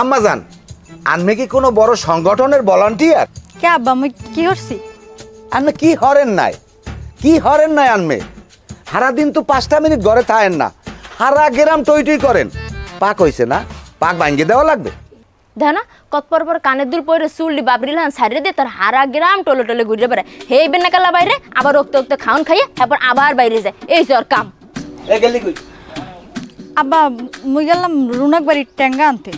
আম্মাজান আনমে কি কোনো বড় সংগঠনের ভলান্টিয়ার? কে আব্বা আমি কি করছি? আনমে কি হরেন নাই আনমে সারাদিন তো 5টা মিনিট ঘরে থাকেন না, সারা গ্রাম টই টই করেন। পাক হইছে না, পাক ভাঙ্গিয়ে দেওয়া লাগবে। দেখ না কত পর কানের দুল পরে চুললি বাবরিল হান সারিয়ে দিয়ে তার হারা গ্রাম টলে টলে ঘুরে বেড়ায়। হে বেনা কালা বাইরে আবার রক্ত রক্ত খাওন খাইয়ে তারপর আবার বাইরে যায়, এই জ্বর কাম। আব্বা মুই গেলাম রুনক বাড়ির ট্যাঙ্গা আনতে।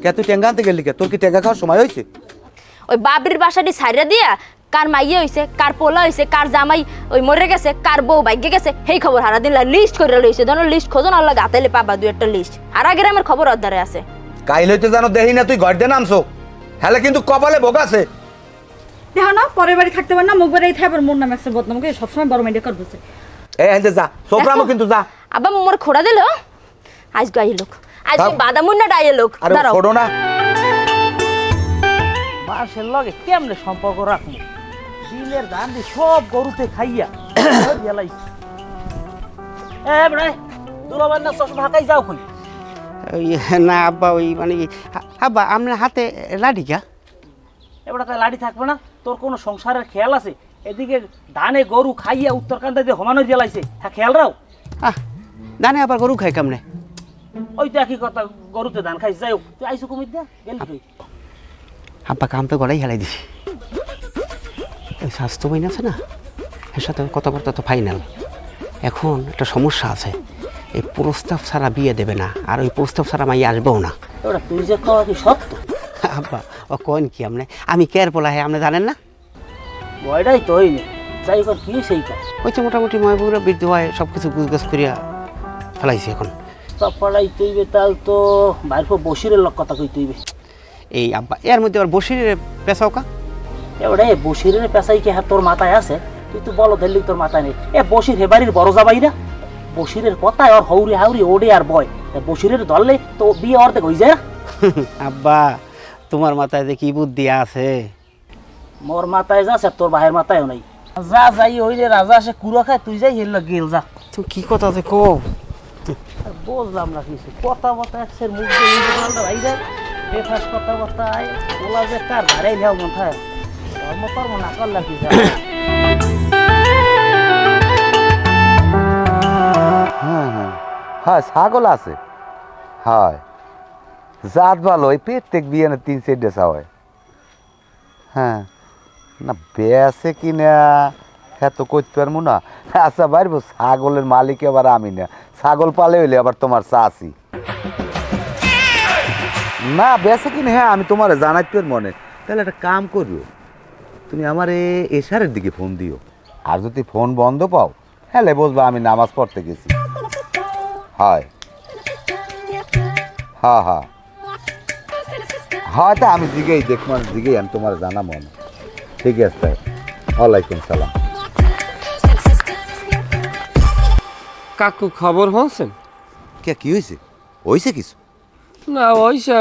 কে তুই টেঙ্গা আনতে গেলি কে? তোর কি টেঙ্গা খাওয়ার সময় হয়েছে? ওই বাবরির বাসাটি সারিয়ে দিয়া কার মাইয়ে হয়েছে, কার পোলা হয়েছে, কার জামাই ওই মরে গেছে, কার বউ ভাগ্যে গেছে, সেই খবর হারা দিন লিস্ট করে লইছে। ধরো লিস্ট খোঁজন আল্লাহ গাতাইলে পাবা 2-1টা লিস্ট। হারা গ্রামের খবর অর্ধারে আছে। কাইল হইতে জানো দেখি না তুই ঘর দিয়ে নামছো, হেলে কিন্তু কপালে ভোগ আছে। দেখো না পরের বাড়ি থাকতে পার না, মুখ বাড়ি থাকবার মোর নাম আছে বদনামকে সবসময় বড় মেয়েটা করতেছে। এই হেঁটে যা, সোপরামো কিন্তু যা। আবার মোর খোড়া দিল আজ গাই লোক, আজ বাদামুন্না ডাইয়ে লোক। আরে ছোড়ো না, মাসের লগে কেমনে সম্পর্ক রাখবো? দিলের ধান দিয়ে সব গরুতে খাইয়া গেলাইছি। দুলাবার না চশমা হাঁকাই যাও কই? না আব্বা ওই মানে আব্বা আপনার হাতে লাঠি কা? এবার তাই লাড়ি থাকবে না? তোর কোনো সংসারের খেয়াল আছে? এদিকে ধানে গরু খাইয়া উত্তরকান্দা দিয়ে হমানো জ্বালাইছে, হ্যাঁ খেয়াল রাও। দানে আবার গরু খাই কেমনে? ওই তো একই কথা, গরুতে ধান খাইছে। যাই হোক তুই আইসো কমিয়ে দে গেলি তুই। আব্বা কাম তো গড়াই হেলাই দিছি। ওই স্বাস্থ্য বইন আছে না, এর সাথে কথাবার্তা তো ফাইনাল। এখন একটা সমস্যা আছে, এই প্রস্তাব ছাড়া বিয়ে দেবে না, আর ওই প্রস্তাব ছাড়া মাই আসবেও না। ওটা তুই যে কওয়া কি সত্য? আব্বা ও কোন কি আপনি? আমি কেয়ার পোলা হ্যাঁ আপনি জানেন না? বয়টাই তো হইনি, যাই কর কি সেই কাজ। ওই তো মোটামুটি ময়বুরা বৃদ্ধ হয় সব কিছু গুজগাছ করিয়া ফেলাইছি। এখন পাড়াই তুইবে তাল তো বাইর বসিরের লোক কথা কই তুইবে। এই আব্বা এর মধ্যে আবার বসির পেশাও কা? এবারে বসিরের পেশাই কি হ্যাঁ তোর মাথায় আছে? তুই তো বলো দিল্লি তোর মাথায় নেই। বসির হেবাড়ির বড় যাবাই না, বসিরের কথায় ওর হৌরি হাউরি ওডে আর বয়। বসিরের ধরলে তো বিয়ে অর্ধেক হয়ে যায়। আব্বা তোমার মাথায় যে কি বুদ্ধি আছে? মোর মাথায় যাচ্ছে তোর ভাইয়ের মাথায়ও নাই। যা যাই হইলে রাজা আসে কুড়ো খায়, তুই যাই হেল গেল যা। তুই কি কথা আছে কো? বুঝলাম না কিছু, কথা বতা একসের মুখ দিয়ে ভাই যায় বেফাস কথা বতায় ওলা যে কার ভাড়াই যাও মাথায় ধর্ম কর্ম না করলে কি যায়। হ্যাঁ ছাগল আছে, হয় জাত ভালো, ওই প্রত্যেক বিয়ে 3-4 হয়। হ্যাঁ না বেছে কি না হ্যাঁ তো করতে পারবো না। আচ্ছা বাইরবো, ছাগলের মালিক আবার আমি না, ছাগল পালে হইলে আবার তোমার চাষি না বেছে কিনা। হ্যাঁ আমি তোমার জানাইতে পার মনে। তাহলে একটা কাম করো, তুমি আমার এশারের দিকে ফোন দিও, আর যদি ফোন বন্ধ পাও হ্যালে বুঝবা আমি নামাজ পড়তে গেছি। হয় হ্যাঁ হ্যাঁ হয়তো আমি দিকেই দেখবো, দিকেই আমি তোমার জানা মনে। ঠিক আছে, ওয়ালাইকুম সালাম। কাকু খবর হচ্ছেন? কে কি হয়েছে? হয়েছে কিছু না, ওইসা